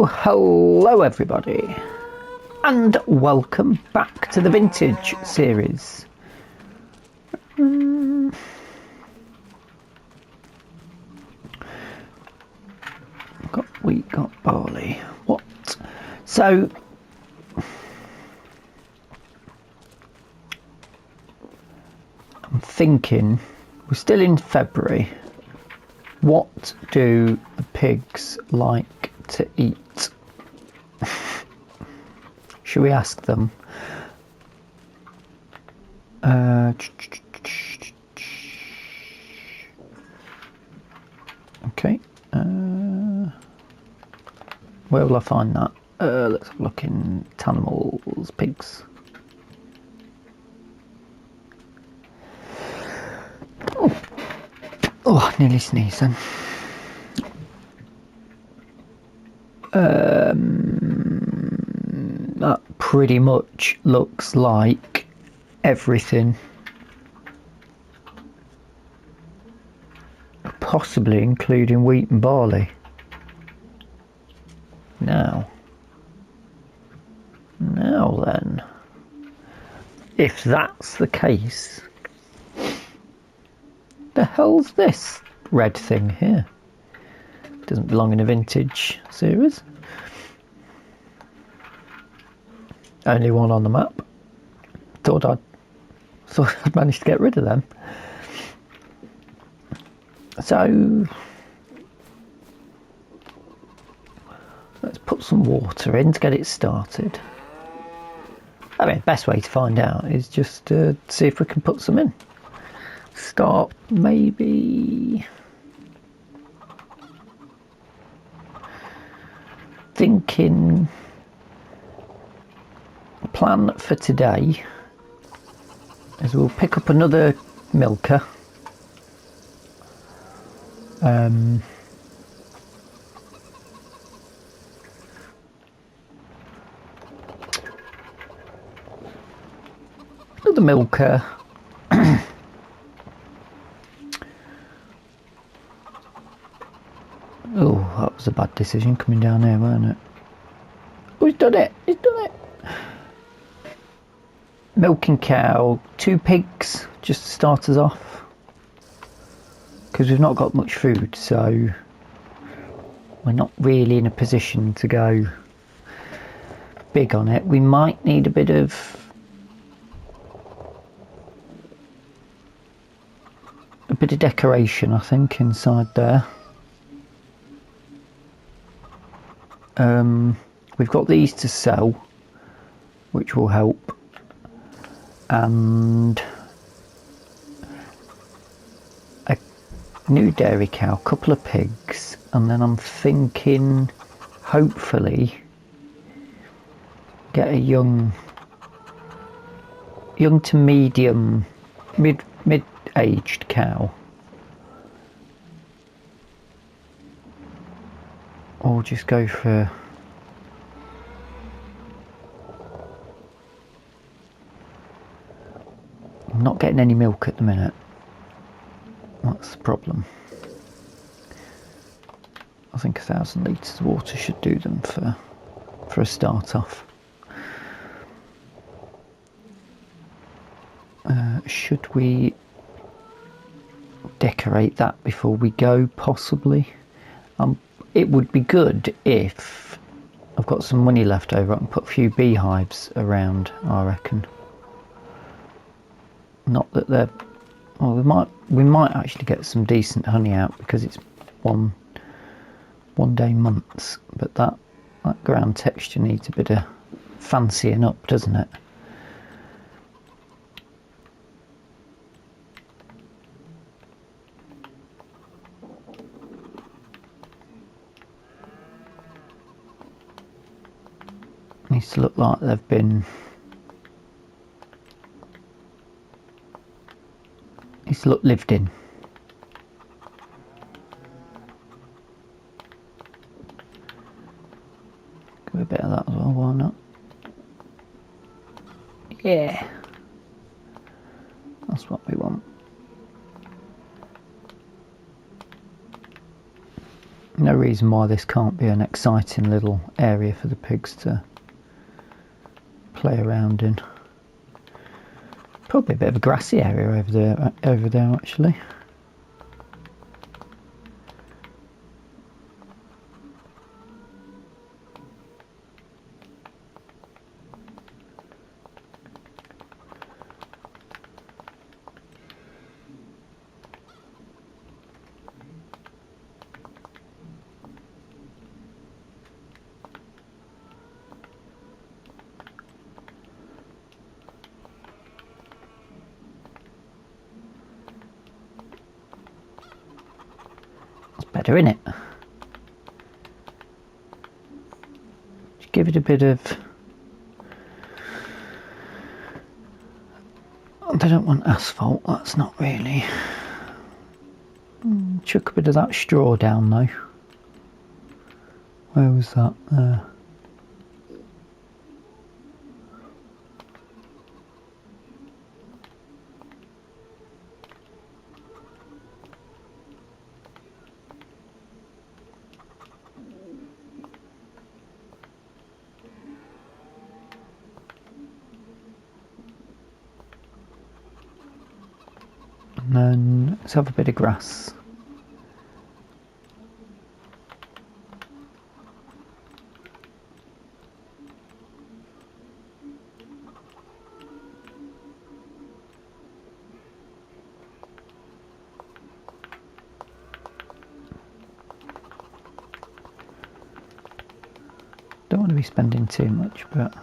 Hello everybody, and welcome back to the vintage series. We got barley. What? So I'm thinking we're still in February. What do the pigs like to eat? Should we ask them? Okay. Where will I find that? Let's have a look in Tanimals, pigs. Oh, I nearly sneezed then. That pretty much looks like everything, possibly including wheat and barley. Now then, if that's the case, the hell's this red thing here? Doesn't belong in a vintage series. Only one on the map. Thought I'd managed to get rid of them. So let's put some water in to get it started. I mean, best way to find out is just to see if we can put some in. Start maybe thinking. Plan for today is we'll pick up another milker. Another milker. Oh, that was a bad decision coming down there, wasn't it? Oh, he's done it! He's done it! Milking cow, 2 pigs, just to start us off. Because we've not got much food, so we're not really in a position to go big on it. We might need a bit of decoration, I think, inside there. We've got these to sell, which will help. And a new dairy cow, a couple of pigs, and then I'm thinking hopefully get a young to medium, mid-aged cow, or just go for I'm not getting any milk at the minute. That's the problem. I think 1,000 litres of water should do them for a start off. Should we decorate that before we go? Possibly. It would be good if I've got some money left over. I can put a few beehives around, I reckon. Not that they're... Well, we might actually get some decent honey out because it's one day months, but that ground texture needs a bit of fancying up, doesn't it? these to look like they've been... These look lived in. Give a bit of that as well, why not? Yeah. That's what we want. No reason why this can't be an exciting little area for the pigs to play around in. Probably a bit of a grassy area over there actually. Better, innit? Just give it a bit of... They don't want asphalt, that's not really... Chuck a bit of that straw down though. Where was that? And then let's have a bit of grass. Don't want to be spending too much, but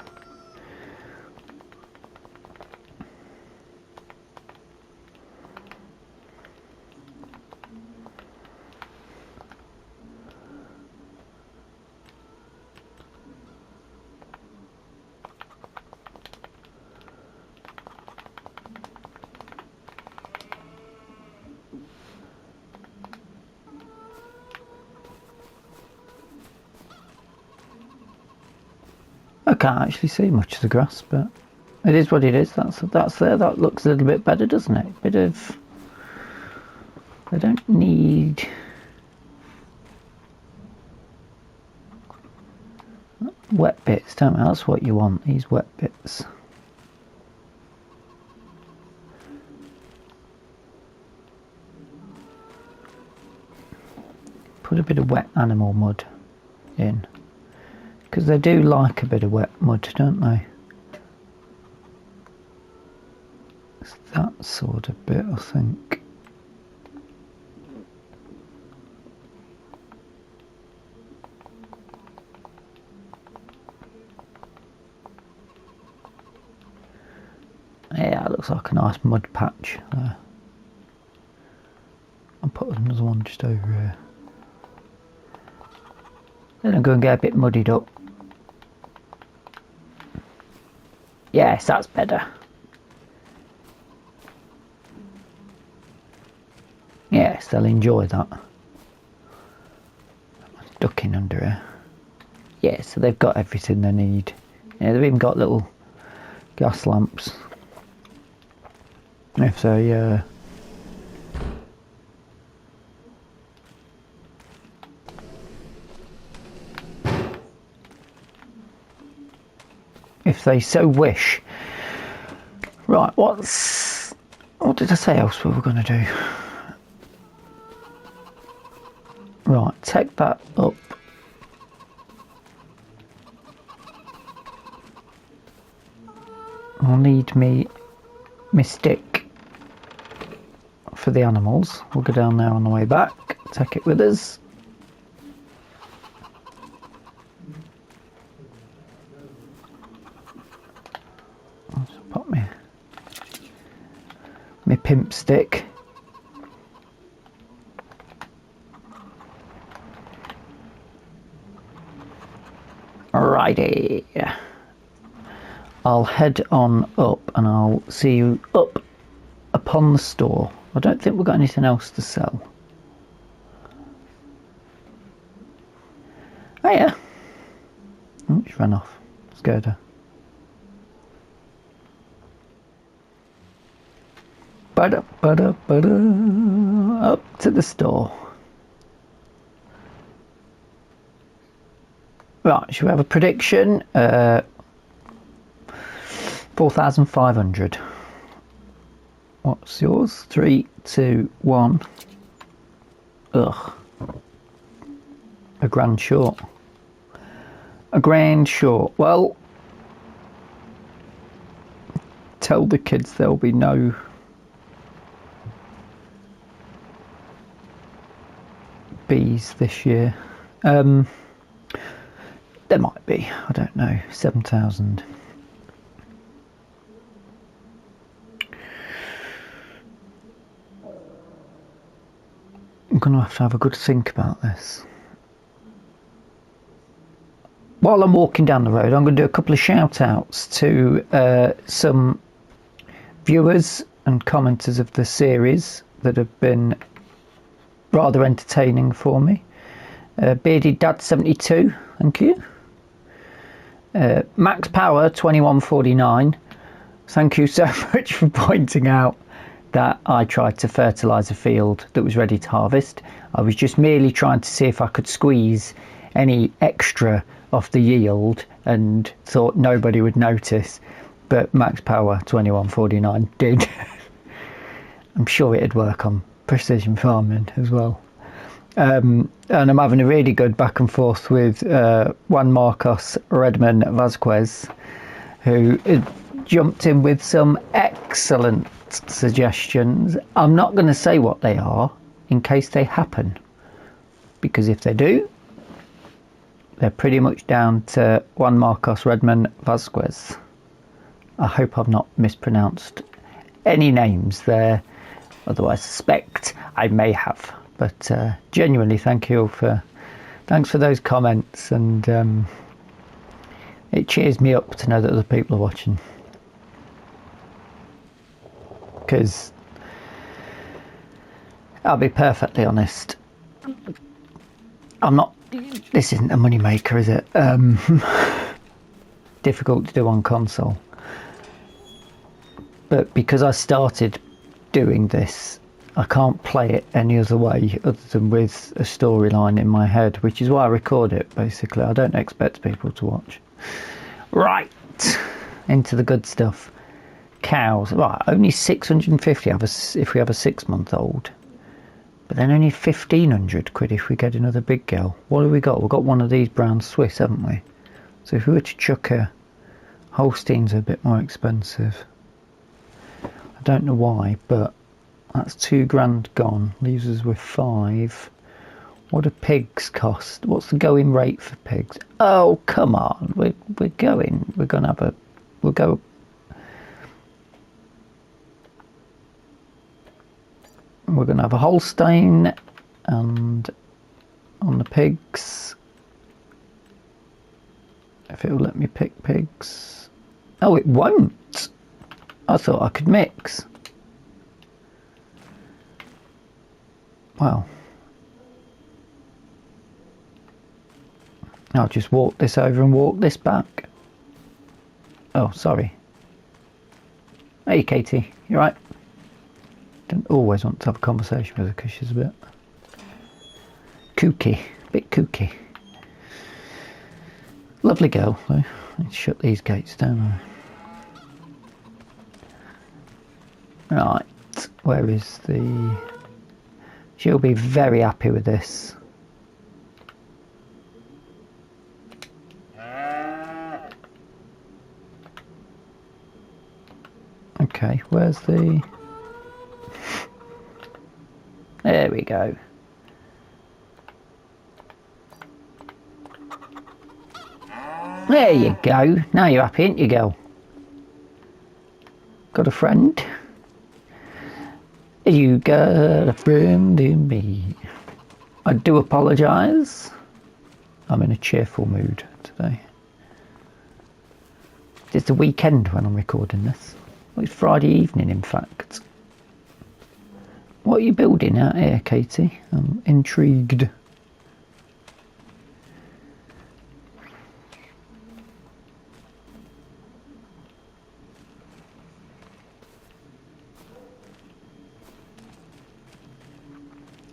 I can't actually see much of the grass, but it is what it is. That's there. That looks a little bit better, doesn't it? Bit of... I don't need... wet bits, don't I? That's what you want, these wet bits. Put a bit of wet animal mud in. Because they do like a bit of wet mud, don't they? It's that sort of bit, I think. Yeah, it looks like a nice mud patch there. I'll put another one just over here. Then I'm going to get a bit muddied up. Yes, that's better. Yes, they'll enjoy that. Ducking under here. Yeah, so they've got everything they need. Yeah, they've even got little gas lamps. If they so wish. Right, what did I say else we were going to do? Right, take that up. I'll need me stick for the animals. We'll go down there on the way back, take it with us. Pop me pimp stick. Alrighty. I'll head on up and I'll see you up upon the store. I don't think we've got anything else to sell. Oh yeah. Oh, she ran off. Scared her. Up to the store. Right, should we have a prediction? 4,500. What's yours? 3, 2, 1. Ugh. A grand short. A grand short. Well, tell the kids there'll be no bees this year. There might be, I don't know. 7,000. I'm going to have a good think about this. While I'm walking down the road, I'm going to do a couple of shout outs to some viewers and commenters of the series that have been rather entertaining for me. Bearded Dad 72, thank you. Max Power 2149, thank you so much for pointing out that I tried to fertilise a field that was ready to harvest. I was just merely trying to see if I could squeeze any extra off the yield and thought nobody would notice, but Max Power 2149 did. I'm sure it'd work on precision farming as well. And I'm having a really good back and forth with Juan Marcos Redman Vasquez, who jumped in with some excellent suggestions. I'm not going to say what they are in case they happen, because if they do, they're pretty much down to Juan Marcos Redman Vasquez. I hope I've not mispronounced any names there, although I suspect I may have. But genuinely, thanks for those comments, and it cheers me up to know that other people are watching. Because I'll be perfectly honest, this isn't a money maker, is it? Difficult to do on console, but because I started doing this, I can't play it any other way other than with a storyline in my head, which is why I record it, basically. I don't expect people to watch. Right, into the good stuff. Cows. Right, only 650 if we have a 6-month-old. But then only 1,500 quid if we get another big girl. What have we got? We've got one of these brown Swiss, haven't we? So if we were to chuck a Holstein's a bit more expensive. I don't know why, but that's $2,000 gone. Leaves us with 5. What do pigs cost? What's the going rate for pigs? Oh, come on. We're going to have a... We'll go... We're going to have a Holstein, and on the pigs, if it will let me pick pigs. Oh, it won't. I thought I could mix. Well, I'll just walk this over and walk this back. Oh, sorry. Hey, Katie, you right? Don't always want to have a conversation with her because she's a bit kooky, Lovely girl, though. Let's shut these gates down. Right, where is the... She'll be very happy with this. Okay, where's the... There we go. There you go. Now you're happy, ain't you, girl? Got a friend? You got a friend in me. I do apologise. I'm in a cheerful mood today. It's the weekend when I'm recording this. Well, it's Friday evening, in fact. What are you building out here, Katie? I'm intrigued.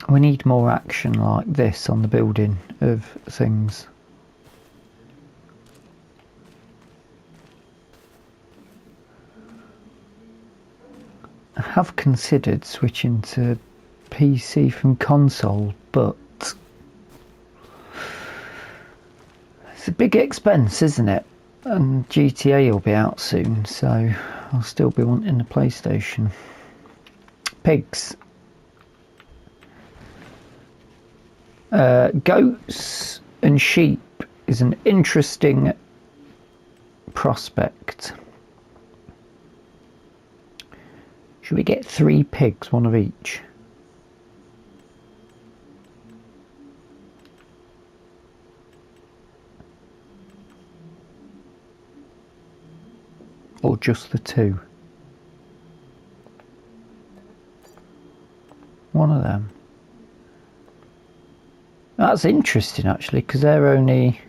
We need more action like this on the building of things. I have considered switching to PC from console, but it's a big expense, isn't it? And GTA will be out soon, so I'll still be wanting the PlayStation. Pigs. Goats and sheep is an interesting prospect. Should we get 3 pigs, one of each? Or just the 2? One of them. That's interesting actually, because they're only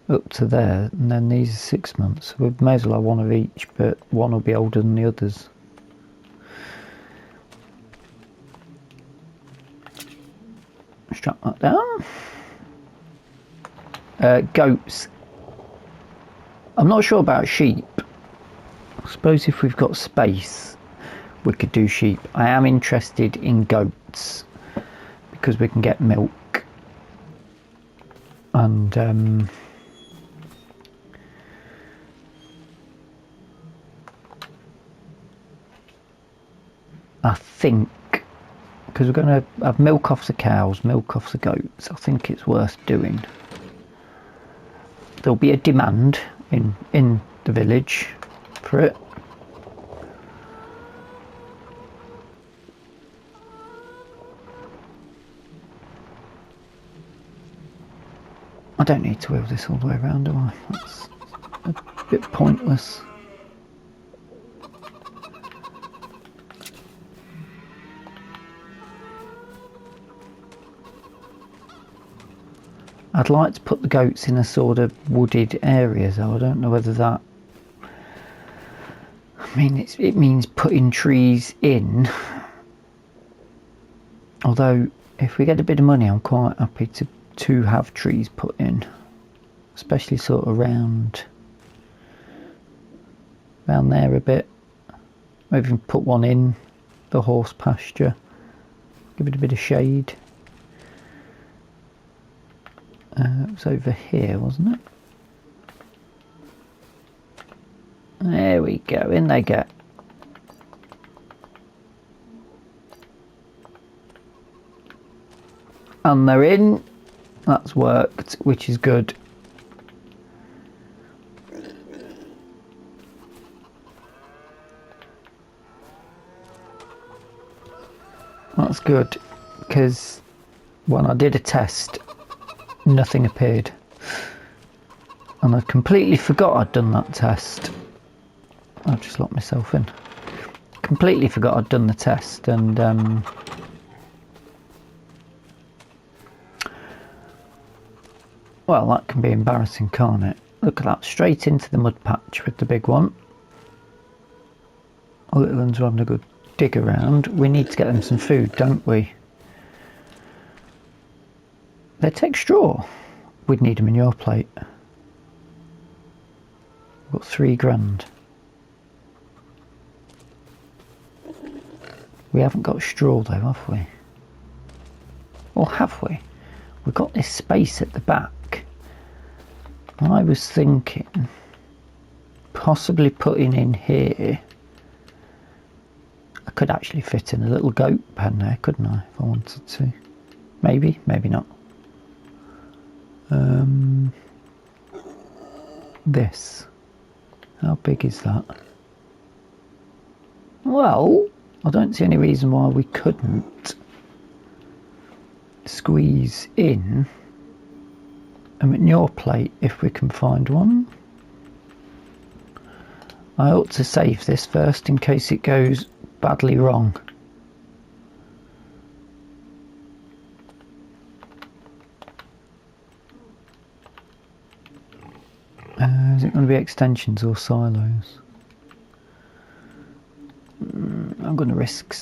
up to there, and then these are 6 months. We may as well have one of each, but one will be older than the others. Strap that down. Goats. I'm not sure about sheep. I suppose if we've got space, we could do sheep. I am interested in goats, because we can get milk and I think because we're going to have milk off the cows, milk off the goats, I think it's worth doing. There'll be a demand in the village for it. I don't need to wheel this all the way around, do I? That's a bit pointless. I'd like to put the goats in a sort of wooded area, though. I don't know whether that... I mean, it means putting trees in. Although, if we get a bit of money, I'm quite happy to have trees put in, especially sort of around there a bit. Maybe even put one in the horse pasture, give it a bit of shade. It was over here, wasn't it? There we go, in they get. And they're in. That's worked, which is good. That's good, because when I did a test, nothing appeared. And I completely forgot I'd done that test. I've just locked myself in. Completely forgot I'd done the test, and well, that can be embarrassing, can't it? Look at that, straight into the mud patch with the big one. The little ones are having a good dig around. We need to get them some food, don't we? They take straw. We'd need them in your plate. We've got 3 grand. We haven't got straw though, have we? Or have we? We've got this space at the back. I was thinking possibly putting in here. I could actually fit in a little goat pen there, couldn't I, if I wanted to? Maybe, maybe not. This. How big is that? Well, I don't see any reason why we couldn't squeeze in a manure plate if we can find one. I ought to save this first in case it goes badly wrong. Is it going to be extensions or silos? I'm going to risk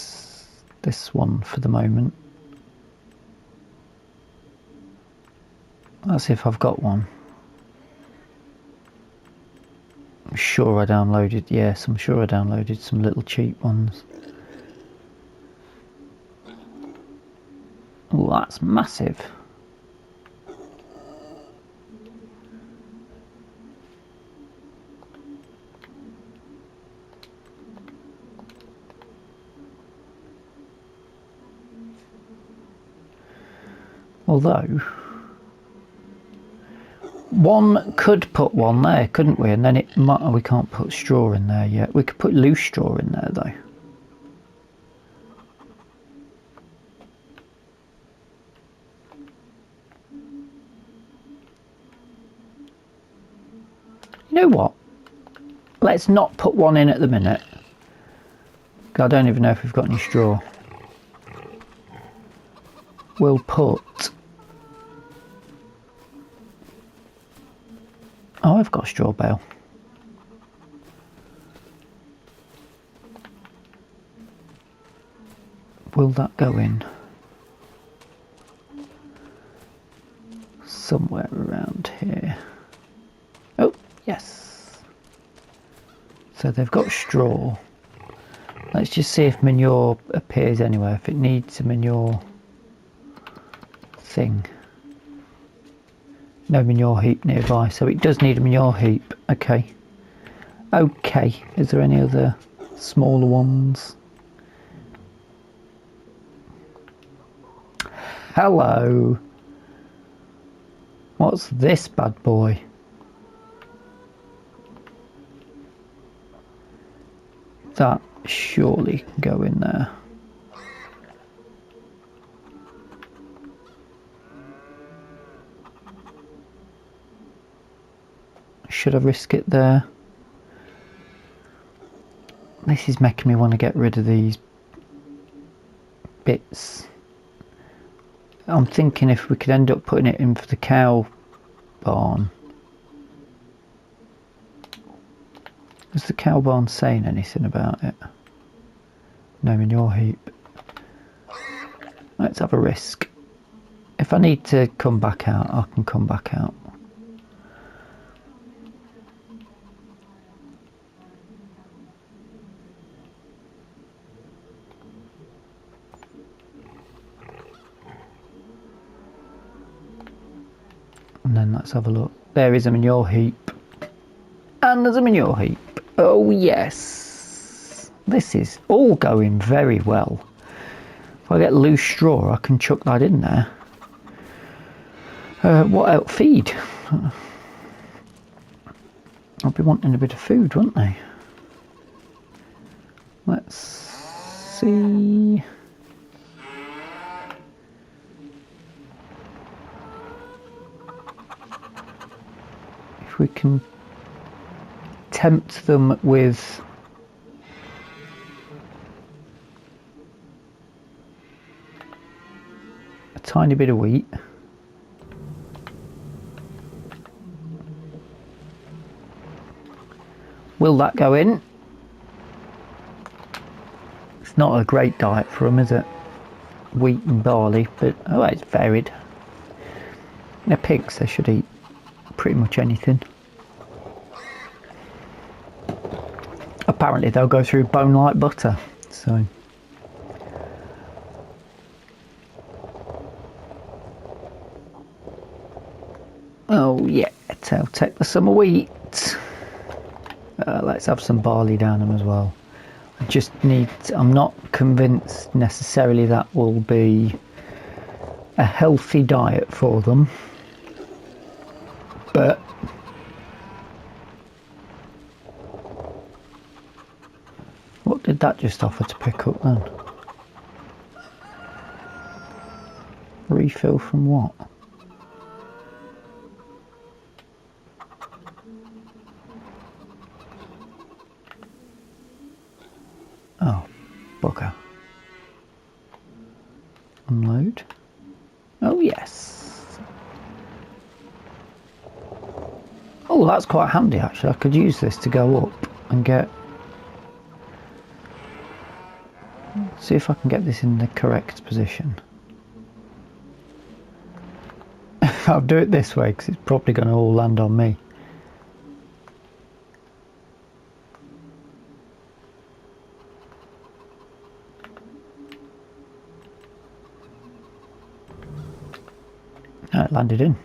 this one for the moment. Let's see if I've got one. I'm sure I downloaded, yes, I'm sure I downloaded some little cheap ones. Oh, that's massive. Although, one could put one there, couldn't we? And then it might, we can't put straw in there yet. We could put loose straw in there though. You know what? Let's not put one in at the minute. I don't even know if we've got any straw. We'll put... Oh, I've got a straw bale. Will that go in? Somewhere around here. Oh, yes. So they've got straw. Let's just see if manure appears anywhere, if it needs a manure thing. No manure heap nearby, so it does need a manure heap. Okay. Okay, is there any other smaller ones? Hello. What's this bad boy? That surely can go in there. Should I risk it there? This is making me want to get rid of these bits. I'm thinking if we could end up putting it in for the cow barn. Is the cow barn saying anything about it? No manure heap. Let's have a risk. If I need to come back out, I can come back out. And then let's have a look. There is a manure heap. And there's a manure heap. Oh yes. This is all going very well. If I get loose straw, I can chuck that in there. What else? Feed. I'll be wanting a bit of food, won't they? Let's see. If we can tempt them with a tiny bit of wheat. Will that go in? It's not a great diet for them, is it? Wheat and barley, but oh, it's varied. They're pigs, they should eat pretty much anything. Apparently they'll go through bone like butter, so. Oh yeah, I'll take the summer wheat. Let's have some barley down them as well. I just need, I'm not convinced necessarily that will be a healthy diet for them, but what did that just offer to pick up then? Refill from what? Oh, bugger. Unload. Oh yes. Oh, that's quite handy actually. I could use this to go up and get... See if I can get this in the correct position. I'll do it this way because it's probably going to all land on me. Oh, it landed in.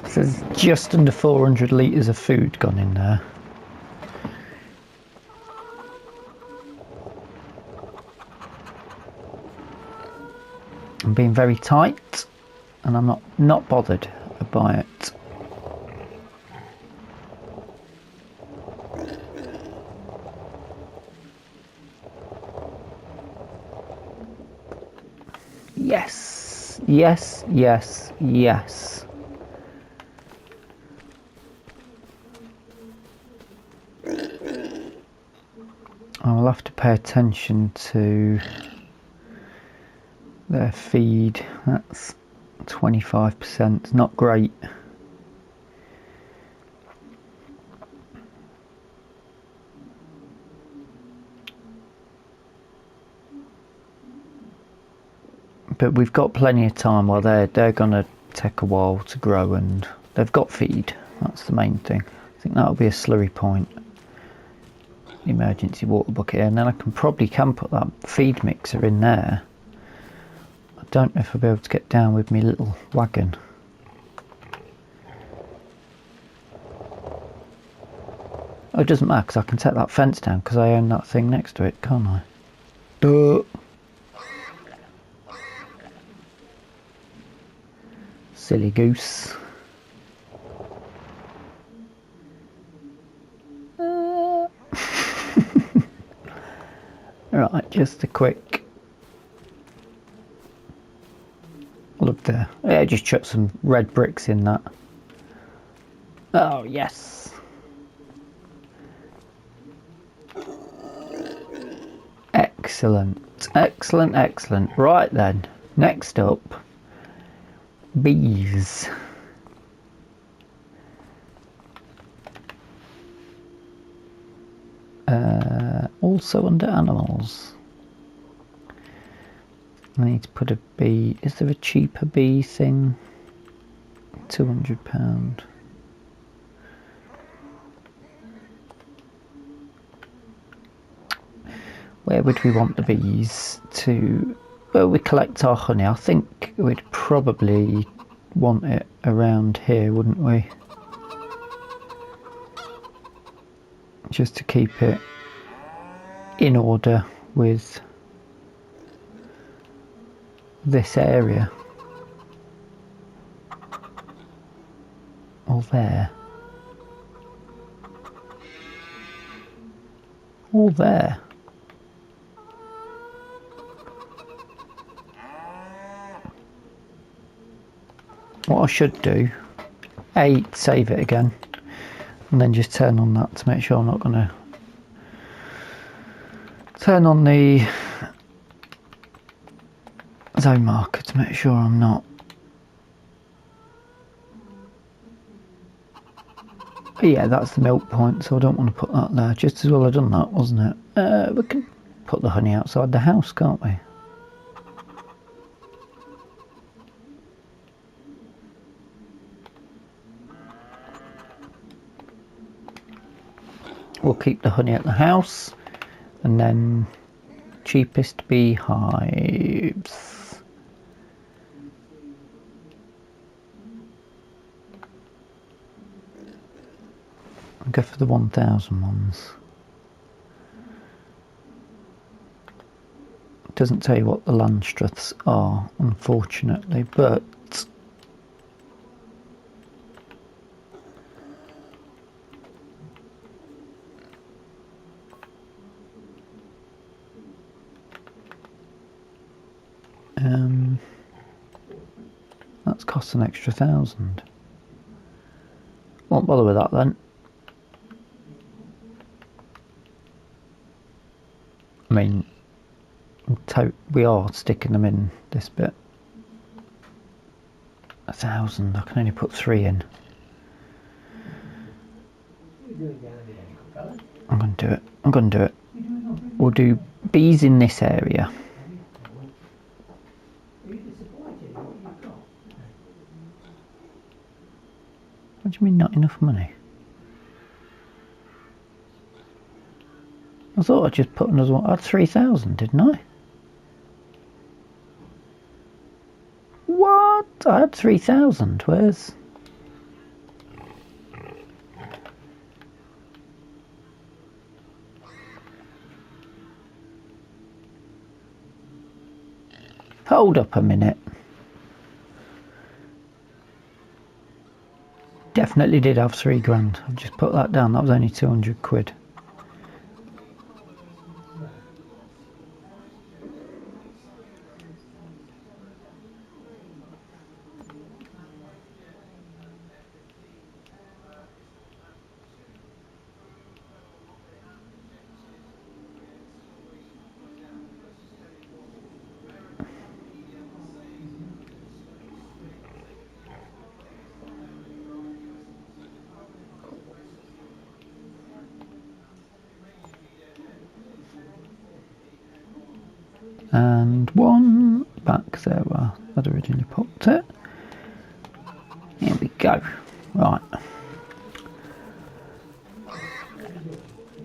So there's just under 400 litres of food gone in there. I'm being very tight and I'm not bothered by it. Yes, yes, yes, yes. I will have to pay attention to their feed. That's 25%, not great. But we've got plenty of time while they're going to take a while to grow, and they've got feed. That's the main thing. I think that'll be a slurry point. Emergency water bucket here, and then I can put that feed mixer in there. I don't know if I'll be able to get down with my little wagon. Oh, it doesn't matter because I can take that fence down because I own that thing next to it, can't I? Duh. Silly goose. Right, just a quick look there. Yeah, just chuck some red bricks in that. Oh yes. Excellent, excellent, excellent. Right then, next up, bees. Also under animals. I need to put a bee. Is there a cheaper bee thing? £200. Where would we want the bees to? Well, we collect our honey. I think we'd probably want it around here, wouldn't we? Just to keep it in order with this area. Or there. Or there. What I should do, save it again, and then just turn on that to make sure I'm not going to turn on the zone marker to make sure I'm not. But yeah, that's the milk point, so I don't want to put that there. Just as well I've done that, wasn't it? We can put the honey outside the house, can't we? We'll keep the honey at the house, and then cheapest beehives. I'll go for the 1,000 ones. It doesn't tell you what the Landstruths are, unfortunately, but That's cost an extra 1,000. Won't bother with that then. I mean, we are sticking them in this bit. 1,000, I can only put 3 in. I'm going to do it. I'm going to do it. We'll do bees in this area. What do you mean not enough money? I thought I'd just put another one. I had 3,000, didn't I? What? I had 3,000. Where's... Hold up a minute. Definitely did have 3 grand. I've just put that down. That was only 200 quid. And 1 back there where I'd originally put it. Here we go. Right.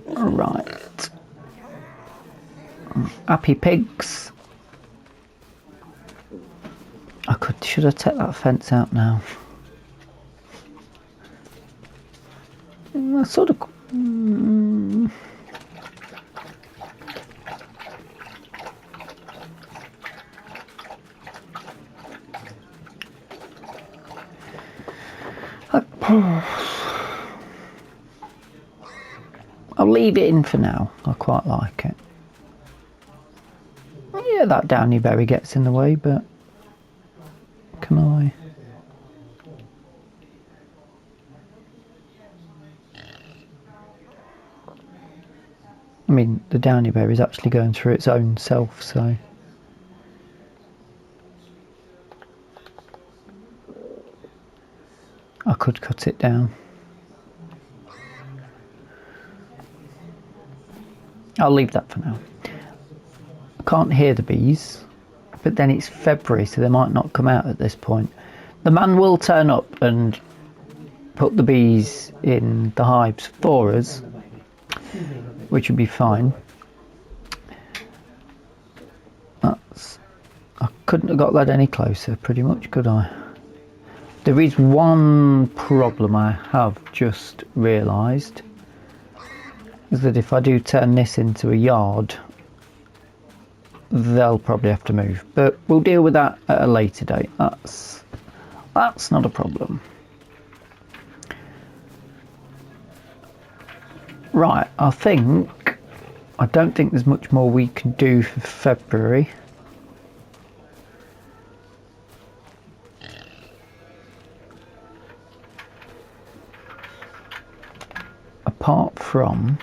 Right. Happy pigs. Should I take that fence out now? I sort of... I'll leave it in for now. I quite like it. Yeah, that downy berry gets in the way, but can I? I mean, the downy berry is actually going through its own self, so... I could cut it down. I'll leave that for now. I can't hear the bees, but then it's February, so they might not come out at this point. The man will turn up and put the bees in the hives for us, which would be fine. I couldn't have got that any closer, pretty much, could I? There is one problem I have just realised, is that if I do turn this into a yard, they'll probably have to move. But we'll deal with that at a later date. That's not a problem. Right, I don't think there's much more we can do for February. Apart from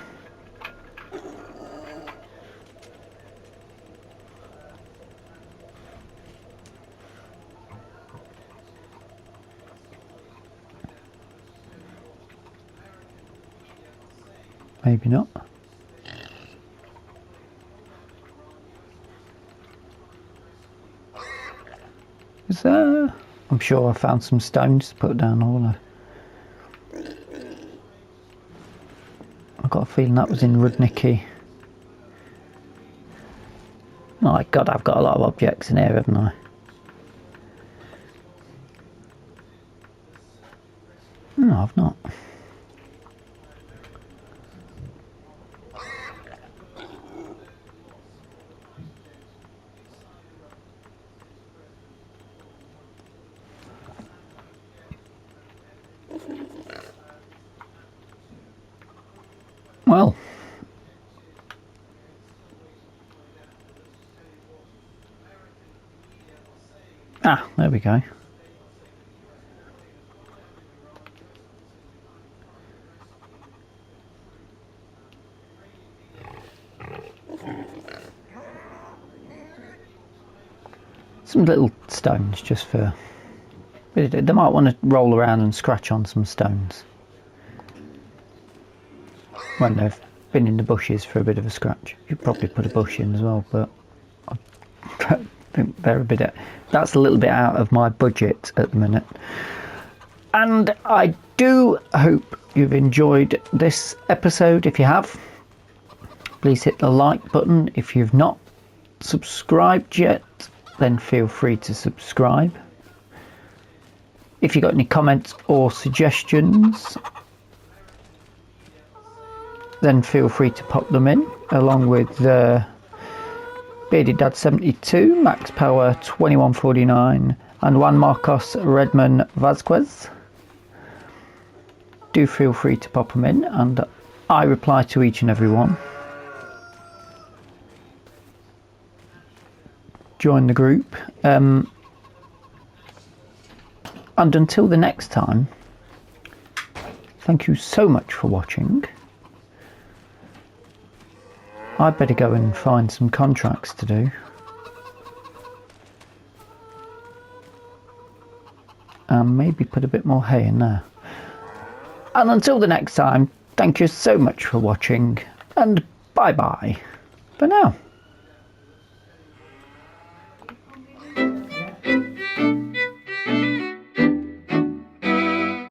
maybe not. Is there? I'm sure I found some stones to put down all of. I've got a feeling that was in Rudniki. My God, I've got a lot of objects in here, haven't I? No, I've not. Well, there we go. some little stones just for... They might want to roll around and scratch on some stones when they've been in the bushes for a bit of a scratch. You could probably put a bush in as well, but I think they're a bit... That's a little bit out of my budget at the minute. And I do hope you've enjoyed this episode. If you have, please hit the like button. If you've not subscribed yet, then feel free to subscribe. If you've got any comments or suggestions, then feel free to pop them in, along with Bearded Dad 72, Max Power 2149, and Juan Marcos Redman Vasquez. Do feel free to pop them in, and I reply to each and every one. Join the group. And until the next time, thank you so much for watching. I'd better go and find some contracts to do. And maybe put a bit more hay in there. And until the next time, thank you so much for watching, and bye bye for now.